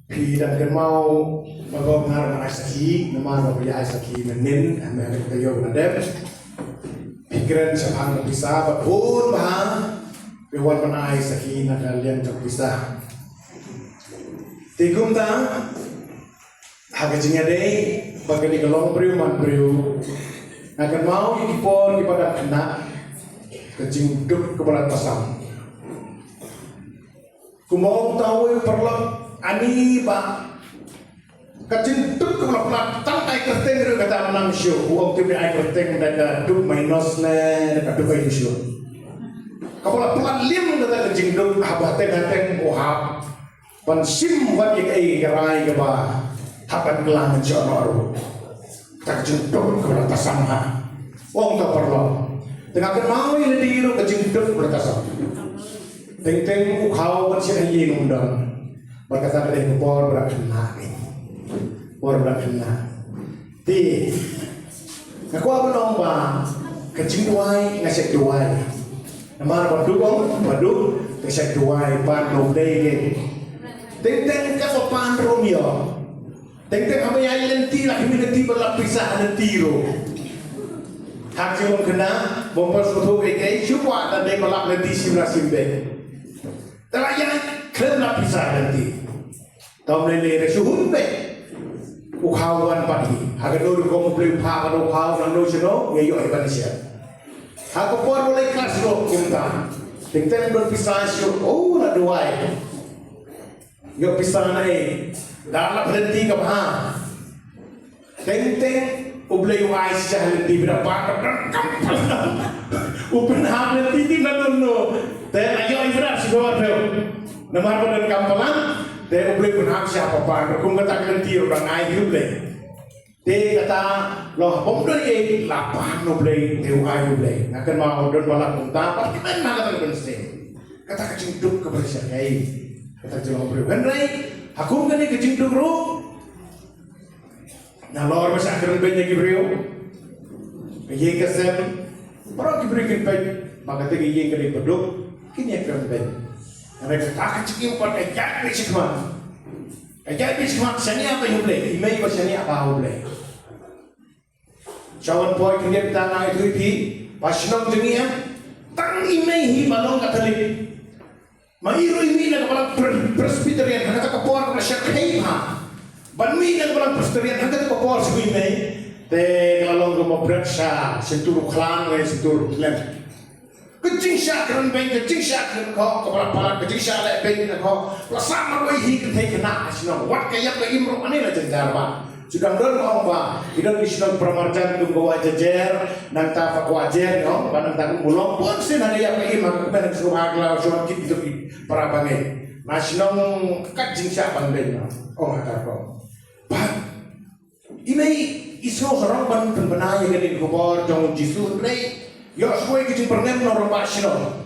Pi dan kan mau magong ngar mana saki nama mau ya saki menin ame kayo na dep pikiran sa bisa pun bah bewan mana saki na kalian tak bisa tigum ta hagajinya deh bagi kalong priu man priu akan mau ikipor kepada kena kecing duk kepada pasang kumau tahu perlu ani ba kacin tuk kalau pelatan ai kerteng ru kata menang show uang tu ai kerteng dan duk minus ne dan duk ai show kalau pelan lim kata kacin duk habate ngateng ohap pan sim wat ik ai gerai ke ba hapan gelang jono kacin duk kalau tasama uang tak perlu tengah kenal ini diru kacin duk kalau tasama teng ukau kan sih ai undang berkata dari por berakena ti aku apa nomba kecing duai ngasih duai nama baduk ngasih duai pan nomdei teng ka pan romio teng apa yang lenti lah kami lenti berlapisah lentiro hak yang kena bompas foto kayak cuma dan dia melak lenti simbe terlayang klem lapisah nanti tahun lele suhun be ukawan pagi agar dulu kamu beli pakai ukawan lalu seno ngayo Indonesia aku pun mulai kelas lo kita tinggal berpisah syu oh nak duai yo pisah naik dalam berhenti ke bah teng ublay wai sejah nanti berapa kampal upen ham nanti di nanono teh ayo ibarat si bawah tu nama pada kampalan teh ublay pun ham siapa pak kum kata nanti orang ai ublay teh kata loh pomdon ye lapan ublay teh ai ublay akan mau don balak punta pak kita mana kata penting kata kecinduk kebersihan kata jelong ublay kan rai aku kan ni kecinduk ru nah lor masa akhirnya banyak Gibril ye kasem Orang Gibril kan baik maka tegi ye kali beduk kini akan baik mereka tak kecil pada jadi semua jadi semua seni apa yang boleh email pas seni apa boleh cawan boy kini tanah itu di pasnong dunia tang email hi balong katolik mairu email nak balong presbyterian kata kapor na syarkai ha banmi nak balong presbyterian kata kapor sui te kalau mau beraksa sentur klan sentur klan kecing syakran beng kecing syakran kau kepala kecing syakran beng kau bersama wei hi ketai kena asno wat kayak ke imro ani lah jenjar ba sudah don kau ba hidup isno pramarjan tu bawa jejer nang ta pak wajer no banang ta ulong pun sin ada yang ke imam ben suruh agla suruh kit itu para bangai nasnong kecing syakran beng oh ada kau ba ini iso sarang ban benaya gani kubor jong jisu rei yo suwe kicing pernem no romba sino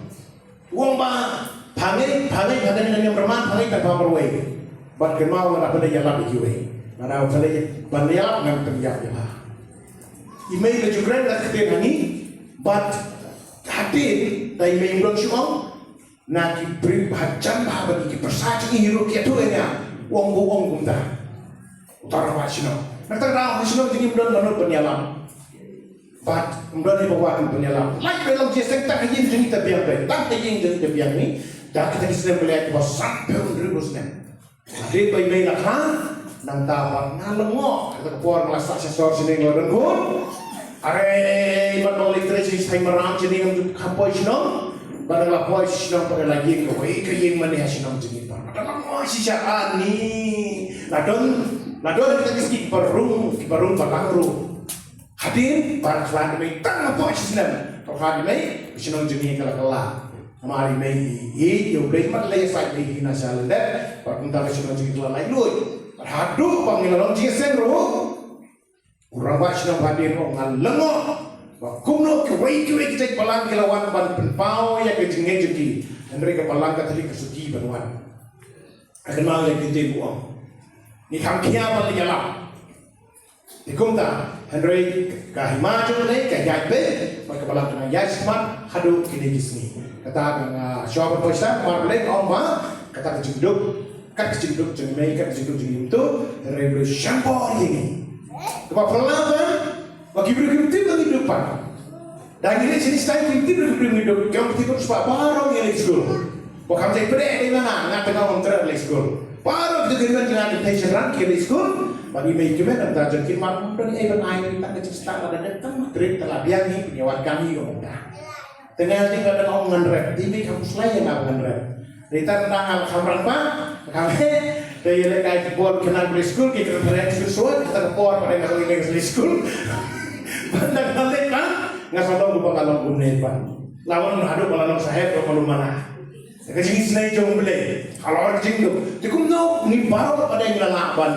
wong ba pangai yang berman pangai ka power way ban kemau na pada yala bi we na utale ban yala ngam terjak ya email juga nak kete nani but hati dai main blog syong na ki bring bacam ba ki persaji hiro ki tu nya wong gumta utara wa sino Natang raw sino jing imdon manut penyalam. Pat imdon ni bawa penyalam. Like dalam jeseng tak yin jing tabiang baik. Tak yin jing tabiang ni dah kita kisah melihat bahawa sampai undribusnya. Dia bayi-bayi nak nang tapak ngalengok kata kepuar ngelasak sesor sini ngelodon kun. Are ibat balik terus saya meram sini untuk kapoi sino. Barang lapoi sino pada lagi kau ikayin mana sino jing imdon. Ada lama sisaan ni. Ladon kita kisah kibarung balangru hadir para kelan demi tang apa islam kalau hadir mai bisno jeni kala amari mai ye yo blai mat le sai di nasional deh para kunta bisno jeni kala lai lui hadu pangilalong jisen ro urang ba sino hadir ko ngalengo wa kumno ke wei kita balang kelawan ban penpau ya ke jenge jeki mereka balang ka tadi kesuci banwan akan mau yang kita buang ni kam kia balik jalan. Ikum ta Henry kahima jo le kajai be maka balak na yas mat hadu kini kisni. Kata dengan syawab poisa mar le omba kata kejuduk kat jinduk jeng mai kat jinduk jeng itu revolution ini. Kepa pelaba bagi berikut kehidupan. Dan ini jenis lain hidup yang terus pak barang yang school. Bukan saya beri di mana ngat tengah mentera school. Barang itu dengan jangan diteseran ke school. Bagi mai kemen dan jadi malam dan event air kita kecil ada datang Madrid telah biangi penyewat kami kemudian. Tengah tinggal dengan omongan rep, TV kamu selain omongan rep. Kita tentang kamran pak, kami dari lekai kebor kenal beli school, kita terlihat sesuatu, kita kebor pada nggak boleh beli school. Bandar balik pak, nggak selalu lupa kalau gumne pak. Lawan menghadap kalau sahib kalau mana. Kecing senai jom beli, kalau orang kecing tu, cukup no, ni baru pada yang lelak ban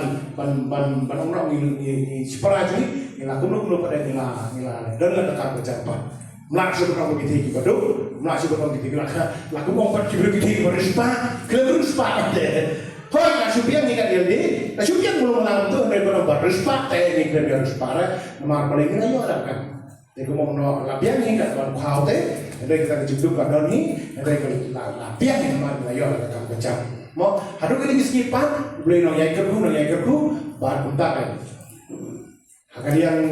orang ni separah ni, ngelak kuno pada yang ngelak, dan ngelak dekat berjampa. Melaksuk orang begitu kita tu, melaksuk orang begitu laku pompat kita begitu berispa, kelihatan berispa ada. Kalau melaksuk yang ni kan dia ni, melaksuk yang belum malam tu mereka orang berispa, ni kelihatan berispa, nomor paling ni ayo ada kan. Jadi kalau mau lapian ni kan orang kau tu, mereka kita jemput kat ni, mereka lapian ni nomor ayo ada kan macam. Mau haduk ini skipan, boleh nongyak kerku, baru pun tak kan. Akan yang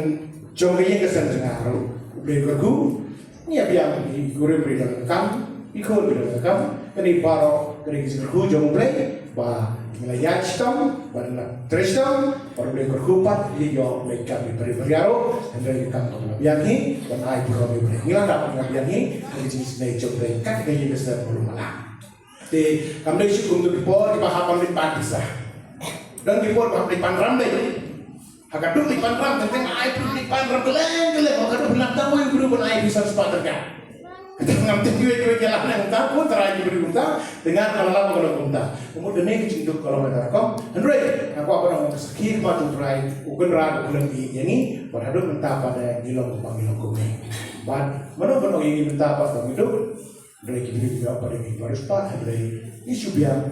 jom yang kesan tengah boleh kerku. Ni biang guru beri dalam kam, ikut beri dalam kam. Kini baru kini kisah jom play, bah melayat stom, bah tristom, baru beri kerkupat, dia mereka beri beriaro, dan dari kam kalau biang ni, dan ai tu kalau beri. Ni lah dapat biang ni, kini jenis naik jom play, kat kini besar belum malah. Di kam dari syukur untuk dipor, dibahapan di patisah, dan dipor bahap di panram deh. Hakaduk di panram tentang air pun di panram geleng, hakaduk benak tahu yang berubah air bisa sepat terkait. Kita mengambil dua jalan yang tak pun terakhir berubah dengan kalau kunta. Kemudian ini cintuk kalau mereka kom, Andre, aku apa nama sekir matu terakhir, ukun ragu lebih ini berhadap mentah pada gilong kumi. Mana ingin mentah pada itu, Andre kita juga pada ini harus pak, Andre isu biang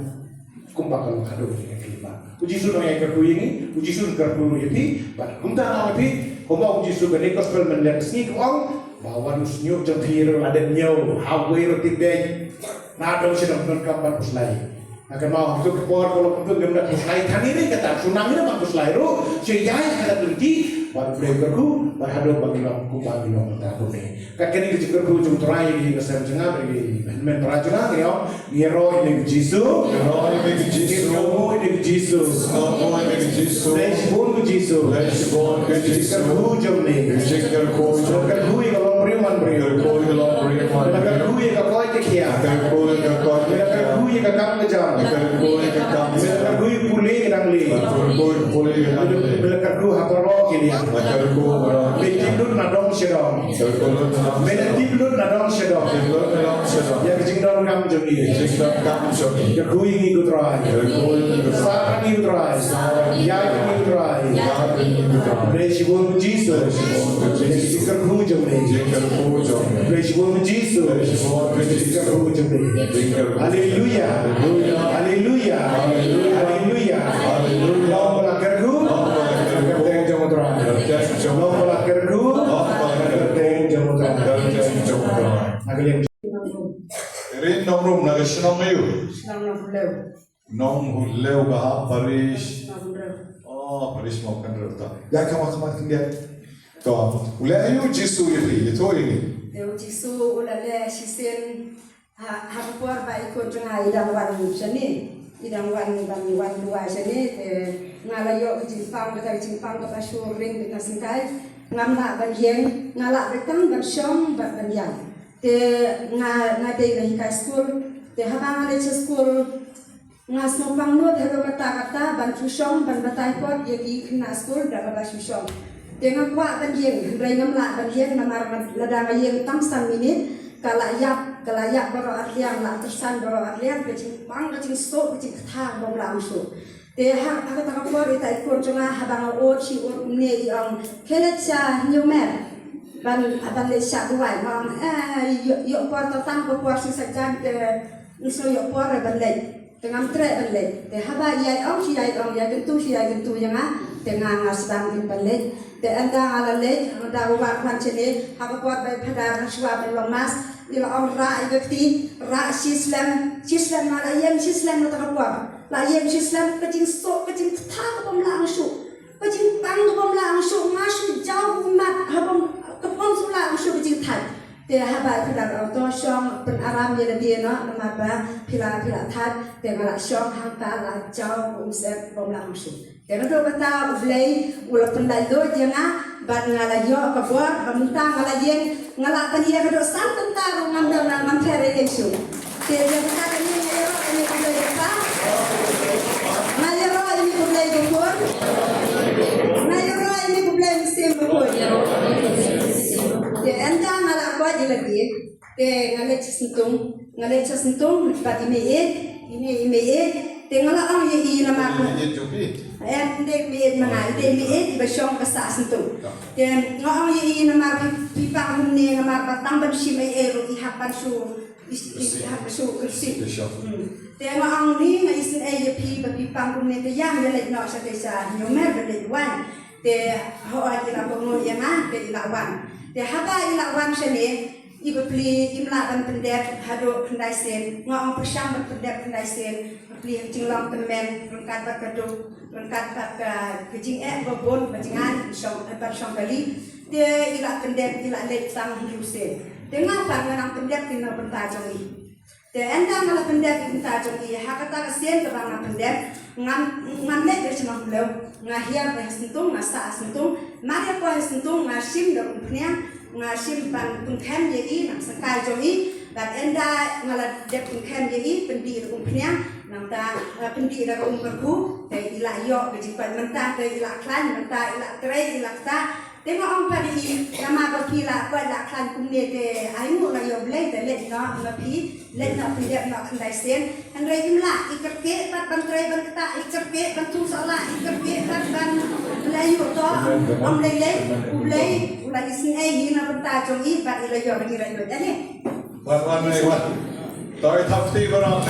kumpah kalau kado ini kelima. Uji sunnah yang kerku ini, uji sunnah kerku ini, pada kunta nama ini, kumpa uji sunnah ini gospel mendengar sini kuang, bahwa nusnyuk jempir ada nyau, hawe roti deng, nado sedang menangkap puslai. Akan mau itu kepor kalau untuk gemdak puslai kan ini kata sunang ini mak puslai ro, sejai kata berhenti, baru berkerku, berhadap bagi kumpah di nomor tahun ini. Kakek ini kerku jum terai di kesem jengah bagi men perajungan ya, hero ini Yesus, hero ini Yesus, Leshbon Yesus, kerku jum ni, kerku kalau beriman kerku yang kau ikhya, kerku yang kau kejar, kerku yang pulih yang li, kerku hakorok ini, betul nadong sedong, betul nadong sedong, yang kecingdon kamu jadi, kerku yang ikut rai, saat ikut rai, yang ikut rai, Leshbon Yesus, kerku jum ni. Leshbon Yesus, kerku jum ni. Haleluya, haleluya, haleluya. Nomor kerku, kerteng jamutra. Nomor kerku, kerteng jamutra. Agak Rin nomrum na sinong mayo. Nom hullew gaha Paris. Oh, Paris mo kan rota. Ya kama kindia. To, ule ayu Jisu yri, to ini. Deu Jisu ulale sisen ha puar ba ikut jeng idang wan seni. Idang wan bang wan dua seni ngalayo Jepang kata syuring dengan singkai ngamla bagian ngala betang bersyom bagian. Te ngade high school te habang ale school ngas nopang not hero kata ban syom ban batai pot yaki na school dapat syom te ngakwa bagian rai ngamla bagian namar ladang yang tamsan minit kalayak baro atliang la tersan baro atliang kecing so kecing thang bom la amsu te ha aga ta kapor ita ikor jonga habang o chi o ne yang keletcha nyumer ban le sha duai mam yo por to tam por si sajan te iso yo por ban le tengam tre ban le te haba yai au si yai gentu yang tengah ngasbang di ban le te anda ala le da wa kwan chene haba por bai phada shwa ban long mas ila on ra ibekti ra sislam mala yang sislam no ta kapor la yen Islam kecing sok kecing thak bom langsung kecing pang bom langsung masuk jauh mat habom kepon sula langsung kecing thak te haba pila to syong pen aram ye dia no nama ba pila that te ngala syong hang ta la jauh umset bom langsung te no kata ublei ula pendai do jenga bat ngala yo ka buat bamunta ngala yen ngala kan dia kado santan taru ngamdal ngam tere yesu te dia kata ni ero ini kuda apa ngayero ini kuda gopor ngayero ini kuda sim gopor te anda ngala ko lagi te ngale sentung bat ini te ngala ang ye nama ko dek miet mana dek miet di basyong kasa sentuh dan ngong ye nama pipa humne nama batang bersi mai ero ihapan su ihapan su kursi dan ngong ni ngaisin ye pipa humne te yang le no sa te sa nyomer le wan te ho ajira pengu yang te ilawan te haba ilawan sene ibu beli imla dan pendek hado pendai sen ngong persam pendek pendai sen beli jinglang temen rengkat berkeduk rengkat kecing babon bacingan bersong kali dia ilak pendek ilak lek sang hiusen dengan panganang pendek tina pentajungi dia enda malah pendek pentajungi hakata kesian ke bang pendek ngam lek dari semang belau ngahiar sentung ngasa sentung mari ko sentung ngasim dalam punya ngasim pan pengkem jadi nak sekai jongi dan enda malah dek pengkem jadi pendir punya namta pendi ila umperku te ila yo bejipat mentah te ila klan mentah ila trai ila ta te ma ong padi nama ko pila ko ila klan kumne te aimu la yo blai te let no ngapi let no pindek no kandai sen andre imla ikerke pat ban trai ban kata ikerke ban tu sala ikerke pat ban layu to om lele ublai ula isin ai hina benta jongi bat ila yo ngira yo dane wan Tahu tafsir orang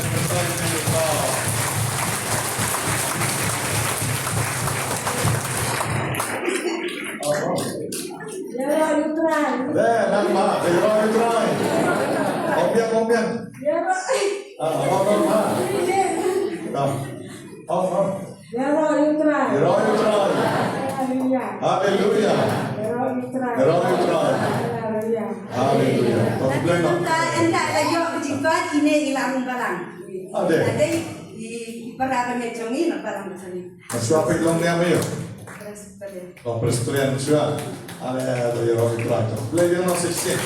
nama, Ombiang. Haleluya. Haleluya. Anda layo jingkat ini ilang balang. Ada di berapa mejongi nak balang tadi. Masuk apa yang nama yo? Presbyterian juga. Ada dari orang Israel. Belajar no 16.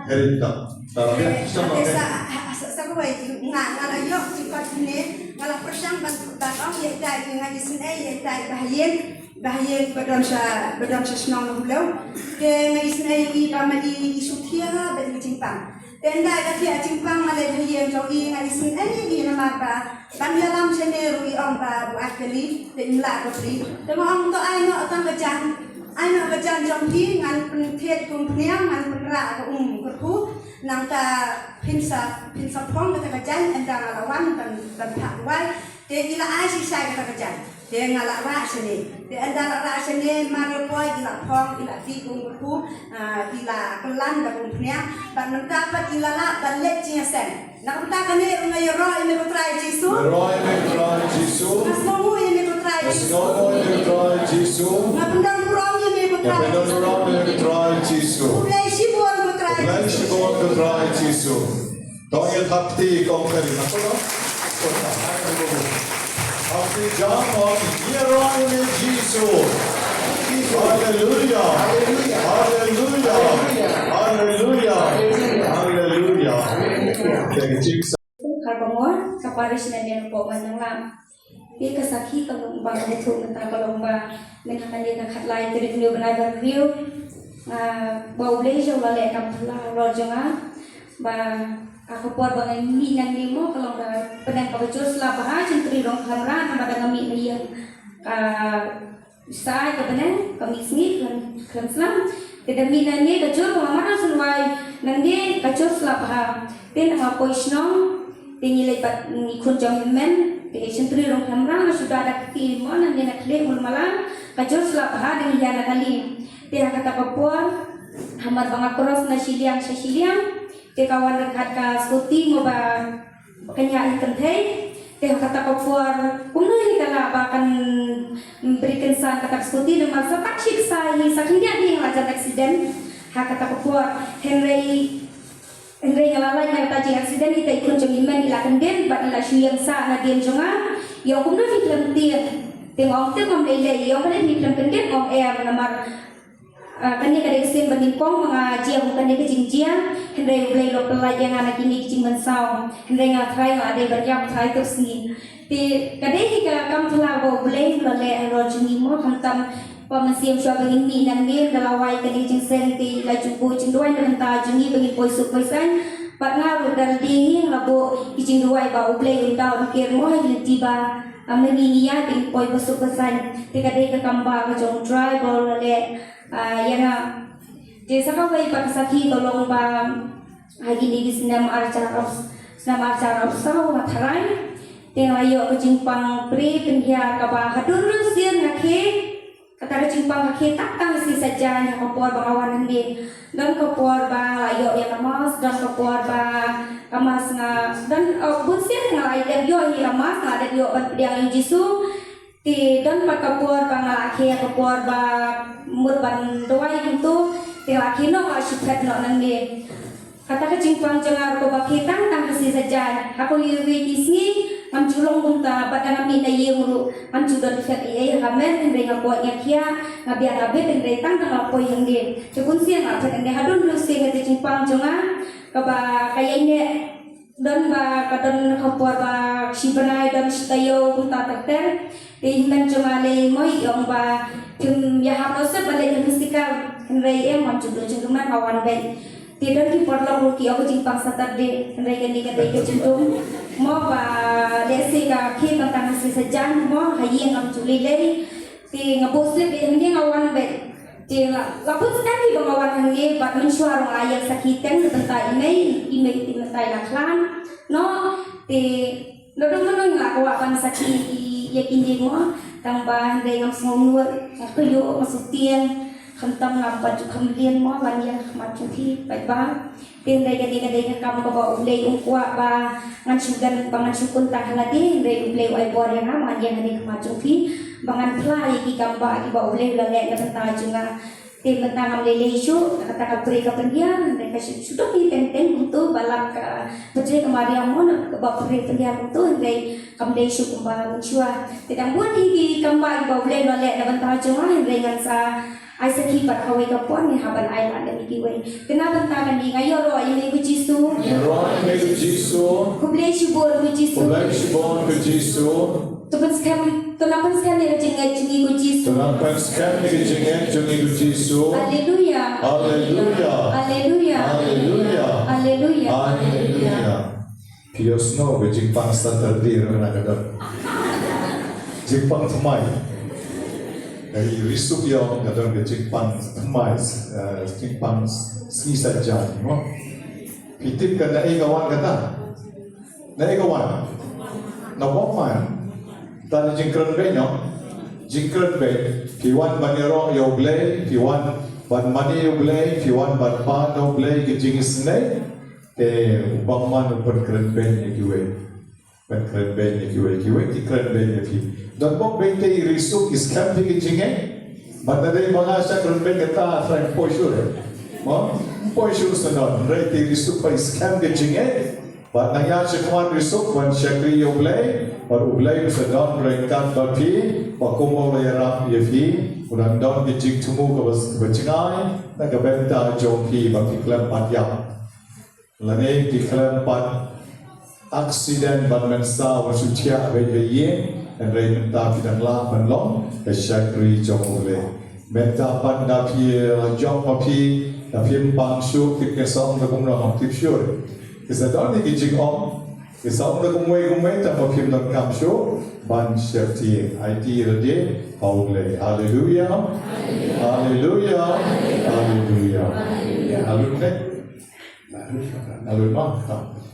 Herita. Tarabia. Sa ko ay ngalayo jingkat ini ngalah persang ban ya dai ngaji sini ya dai bahayen badam sa senang hulau ke ngaji sini i pamali isutia bagi cimpang tenda kati cimpang male bahayen jogi ngaji sini i nama ba ban dalam seneru i om ba buat kali te imla ko pri te mo om to ai no tang gajan jompi ngan pentet kumpriang ngan penra ko kerku nang ta pinsa pong kata gajan enda lawan dan pakwai te ila asi sai kata gajan te ngala ra sene te enda ra sene mari poi ila pong ila ti kerku ila kelan da kumpriang ban nang ta pat ila la ban let cia sen nak ta kane ngai ro ini ko trai jisu asmo ini ko trai jisu ngapendang kurang ini ko trai jisu ulai sibor ko trai jisu Tanya takti kau kari nak apa? Takti jangan hero ini Yesus. Haleluya. Kalpamor kaparis na niya po man lang. Di kasaki kalau bang itu tentang kalau bang menakan dia nak lain dari video benar review. Bau leisure lalu akan pulang rojongan. Bang aku buat bang ini yang limo kalau bang pedang kau selah bahas centri rong kamera nama dengan mi yang sai ke benar kami sini kan selam. Kita minannya kacau pengamatan seluai nanti kacau selah bahas. Then apa isnong tinggi lebat ikut jamin di sentri rong kamera sudah ada ketimuan nanti nak lihat malam kacau selah bahas dengan jana kali. Dia kata kapuan hamad bang akros na siliang sa siliang te kawan dekat ka skuti mo ba kanya ikan teh te kata kapuar kumno kala akan memberikan san kata skuti dan masa tak siksa sa kindia di ngajar aksiden ha kata kapuar Henry ngalalai na taji aksiden ita ikon jong iman ilakan den bat ila syuyang sa na den jonga yang kumno fiklam tian tengok tu ngom lele yang mana fiklam kendek ngom namar kani kada isin banimpong mga jia bukan dia kejingjia hendai ulai lo pelai yang anak ini kejing mensau hendai ngatrai ada banyak trai tu sini ti kada hika kam thla bo ulai lo le ro jungi mo khamtam pamasiam swa bangin mi nan mir dalawai kani jing sen ti la jubu jing duai nan ta jungi bangin poisuk poisan pat ngaru dal ding labo kejing duai ba ulai undau kir mo hin tiba ameniya ting poi posuk poisan ti kada hika kamba ka jong dry ball le yana desa kawai pakasaki tolong ba hari ini senam acara usau matharai tengah ayo kejimpang pri penghia kaba hadur sian ngake kata kejimpang ngake tak si saja yang kapor bangawan ndi dan kapor ba ayo yang ramas dan kapor ba kamas nga dan bunsian nga ayo yo ramas nga ada yo yang jisu ti don pakapor bang laki kapor ba murban doai itu ti laki no asyukat no nange kata kejimpang jangar ko bakitang tang kasi saja aku yuwi kisni am julong bunta badang ami na yemuru am judon fet ye kamen ende ngapo nyakia ngabia ngabe ende tang tang apo yang de cukun siang apa ende hadun lu sing kejimpang jangar kaba kayane don ba kadon kapor ba sibanai don stayo bunta takter Hindan cumale moi yang ba cum ya harus balik musika hendai em macam tu cuma kawan baik tidak di perlu ruki aku jimpang Saturday hendai kan dikai ke centum mau ba desi ka khi tentang si sejan mau hayi ngam culi lei ti ngapus le dia ngawan baik ti laput sekali bangawan hange bat mensuar ayat sakiten tentang email ti mentai laklan no ti dodong ngakwa sakit yakin dia mo tambah dengan semua aku yo masuk tiang khantam ngapa ju khamlian mo ban ya macam thi baik ba tin dai kadai kam ko ba ulei ungkwa ba ngan sugan bangan sukun tah lagi dai ulei ai bor yang ma yang ni macam thi bangan plai ki kam ba ki ba ulei la le ta junga tim tentang lele isu kata kapri kapendian mereka sudah ditenteng untuk balap ke percaya kemari amon ke bapri pendian untuk dari kamde isu kembang cua tidak buat tinggi kembang bau le le dapat tajungan dengan sa Isaac bat kawai kapon ni haban island dan ikiwe kenapa tangan ni ngayo ro ini bujisu kublai shibor bujisu Tupan sekali jengat jengi kujisu. Haleluya. Pios no Jimpang Saturday rana kadar. Jimpang thamai. Dari risuk yang kadar Jimpang thamai, Jimpang sisa jadi mo. Pitip kan na igawan kata. Na igawan. Na bokman. Tadi jingkran be no, jingkran be. Piwan maniro yo blay, piwan ban mani yo blay, piwan ban pan yo blay ke jingis ne. Ubang man berkran be ni kiwe, berkran be ni kiwe kikran be ni pi. Dan bok be te risuk is camping ke jinge. Matadai mangasa kran be kata frank poisur, mo poisur sanon. Rai te risuk pa is camp ke jinge. Bat naya sekuan risuk wan syakri yo blay. और उबलाई सदान रंगकान बापी पकोमो वयराम यफी उनंदन की चिकचुमु का बचनाय न कबेंता जोंकी बापी क्लम पाट्या लने की क्लम पाट accident बनमनसा वसुचिया अबेये रेमंता की दंगला बनलों कशक्री जोंगले मेंता पाट दापी जोंग बापी दापी पांशु किकेसों लगुमना हम टिप्शोर किसदान की चिकॉम Isang na kumay tapos film ng kamsyo ban safety IT rede haule hallelujah hallelujah hallelujah hallelujah hallelujah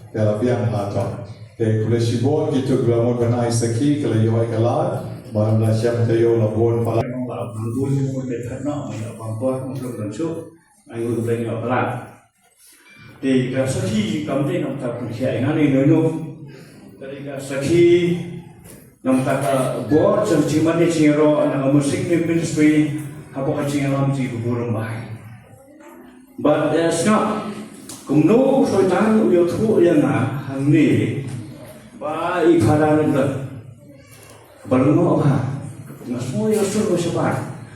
pela biang hata te kulesibon gitu glamor banai saki kala yoy kala ban la syam tayo labon pala Bangkun mo te khana bangkwa mo lang so ayo berani apa thì cả sau khi cầm tay nằm tập khẽ ngã này nơi nô thì cả sau khi nằm tập bỏ trong chỉ mà để chia rõ là music ministry học cái chuyện làm gì cũng buồn bài but that's not cũng nô rồi tăng yêu thú yang hàng này và ít phá ra được baru nô apa nggak semua yang suruh sebar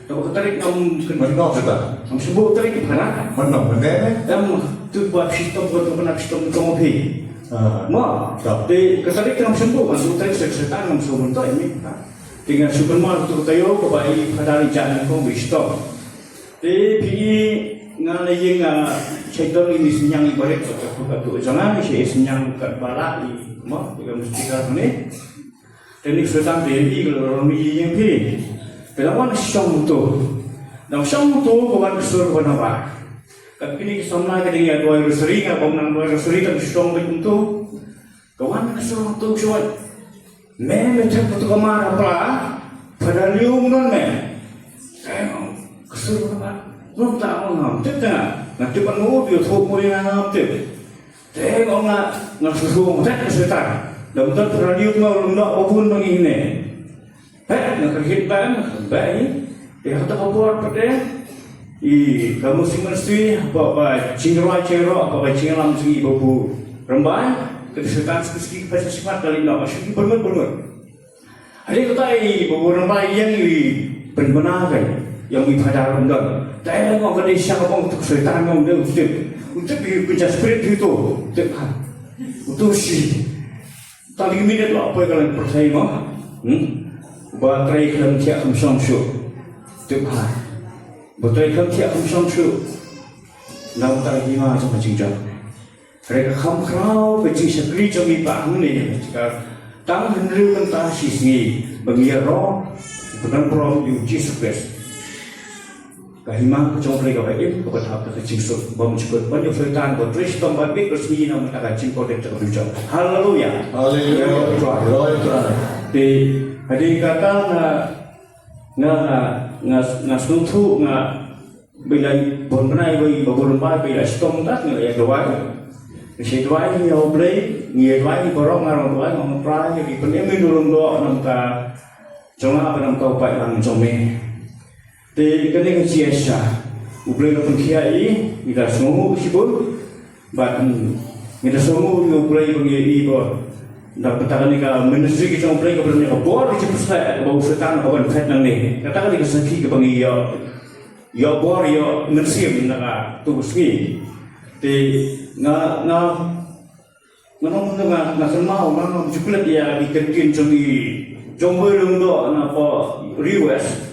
kalau ketarik ngam Menok kita. ngam sebut tarik mana Menok benar. yang tu buat sistem pernah sistem komopi. Ma, Tak. di kesadik dalam sembuh, masuk tarik setan dalam sembuh tu ini. Dengan superman tu tayo kebai kadari jalan kau bistok. Di pi ngalai yang syaitan ini senyang ibarat tu jangan si senyang kat balak ni. Ma, juga mesti kan ni. Dan setan dia kalau orang ni yang pi. Dalam syam tu. Dalam syam tu bukan kesur bukan apa. Kini sama ke dengan dua sering apa menang dua sering tapi strong betul tu. Kawan kesur tu cuat. Macam tu kamar apa? Pada lium non kesur apa? Belum tahu ngam. Tidak. Nanti penuh dia tu mulai ngam tu. Tengok nak susu macam kesetan. Dan betul pada lium mau nak apapun begini. Nak kerja baik. Dia kata apa pada kamu simulasi apa cingro apa cinglam segi babu rembai kesetan sekali pasal sifat kali nak masuk bermut ada kata babu rembai yang benar yang pada rendah tapi orang kena siapa orang untuk setan orang dia untuk kerja spirit itu untuk si tadi minit apa kalian percaya mah baterai kalian tiap samsung Tuhan betul kan tiap samsung nak tak lagi macam macam mereka khamkrau kecil sekali cumi paham ni jika tang henry mentah sisi bagi roh bukan prom you Jesus Christ kahima kacau mereka baik kepada apa kecil so bom cepat banyak setan bertris tempat big resmi nama tak kecil kau dekat hujung haleluya Haleluya. di hari kata ngas nutu bila bon benai bagi babon bai bila stom tak ya doai si doai ni oblei ni doai borong ngarong doai ngom prai di penem dulung do nam ka jonga apa nam kau pai lang jome te kene ke siasa oblei no pengkiai ida semua sibul bat ida semua oblei bagi ibo dapat katakan jika ministry kita oblei ke berani abor di pusat bau setan awan fet nang ni katakan jika saki ke bagi ya bor ya ministry nak tu sini di nganong semau nganong cuklat ya dikentin cumi jombo lungdo apa request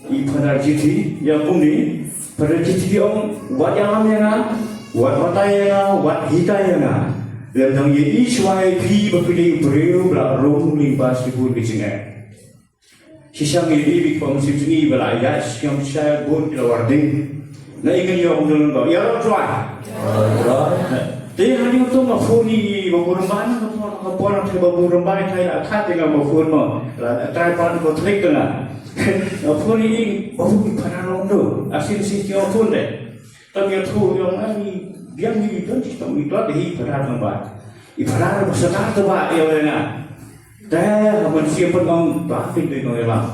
i pada GT ya puni pada GT om wat yang amnya wat mataya wat hitaya dan yang ye iswai pi bapili breu bla rom limbas dipun bicinga sisang ini big pomsip sini bla ya siam saya bun dilawarding na ingin yo umdulun ba ya try dia hari itu mafuni baburumban kapora ke baburumban kai akhat dengan mafun mo try part ko trik dengan mafuni ini babu panarong do asin si tio fun de tapi tu yang ani biang ni don sistem itu ada di panarong ba ibarat bersama tu ba ya na dah manusia pun orang bahkan di noelam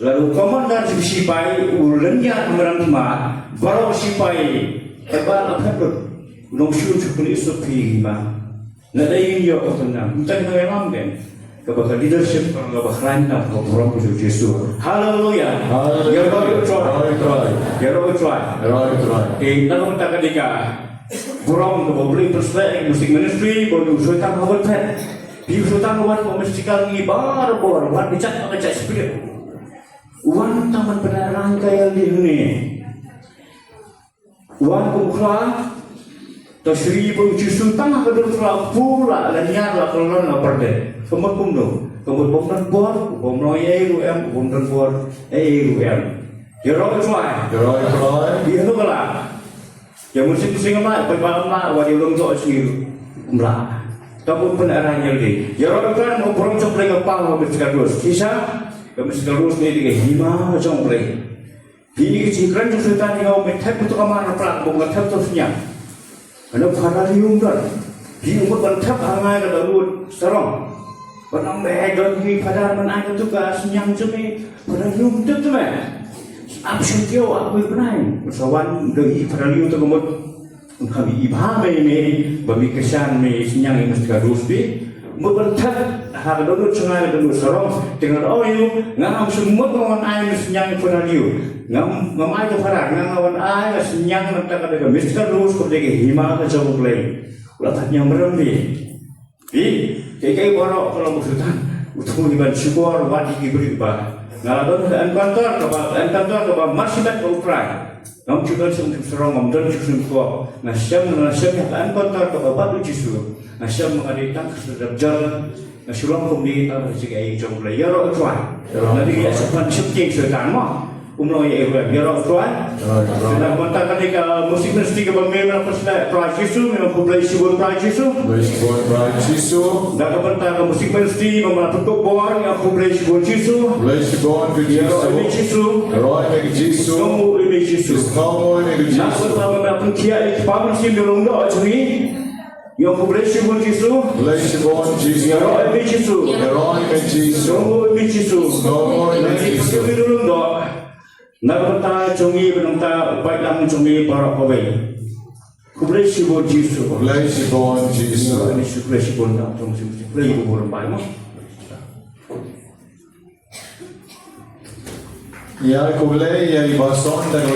lalu komandan sipai ulenya merang ma baru sipai terbal apa tu nong syur syukur isu pima nada ingin yo tenang entah noelam kan kebaga leadership kalau bahkan nak orang pujuk Yesus haleluya ya roh try lalu kita ketika kurang boleh perspek musik ministry baru sultan awal pet di sultan awal memastikan ibar bor wan dicat ngecak spirit wan taman penerang kaya ini wan ukra tasri puji sultan hadir pula lanyar la kelon la perde kemat kumno kemat bomdan bor bomno em bomdan bor em ya roh try dia tu kala yang musik singa pai pala wa dia long zo sini mla tapi pun arah yang di ya orang kan mau borong coklat ke pal mau bersikap terus kisah ke bersikap terus ni dia hima coklat Pini kecikran tu setan yang kau metap untuk aman pelak bunga tap tu senyap. Ada paralium dah. Pini umur bertap hangai ke dalam serong. Pernah medan di padar menai tu ke senyap cumi paralium tu tu meh. Absen kau aku pernah. Sawan dari paralium tu kemudian kami ibah me bagi kesan me senyap yang mesti kadus di. Berbentak hal dulu cengai dulu serong dengan oyu ngam semut ngawan air senyang pernaliu ngam ai ke farang ngawan air senyang nak kada ke mesti terus ke hima ke jauh play ulah tanya merembi kai borok kalau maksudkan utang iban syukur wadi diberi ba ngaladon kantor ke marsibat ke uprai ngam juga serong ngam dan juga ko nasyam yang kantor ke bapak jisu nasyam mengadakan kesedap jalan nasyulang kumdi ta bersigai jong player tuan nanti dia sepan septing setan mah umno ya biar tuan sedang kontak ke musik mesti ke bangmena pasal prajisu memang kumplai sibul prajisu dah kontak ke musik mesti memang tutup bawah yang kumplai sibul jisu roy meg jisu nak pertama nak kia pam sim dorong do ajui yang publish pun Yesus, yang roh ini Yesus, semua ini Yesus. Nanti kita dulu doa. Nak kata cumi benangta baik lang cumi para pawai. Publish pun Yesus. Ini publish pun tak cumi publish pun baik mah. Ya, kuble ya ibason dan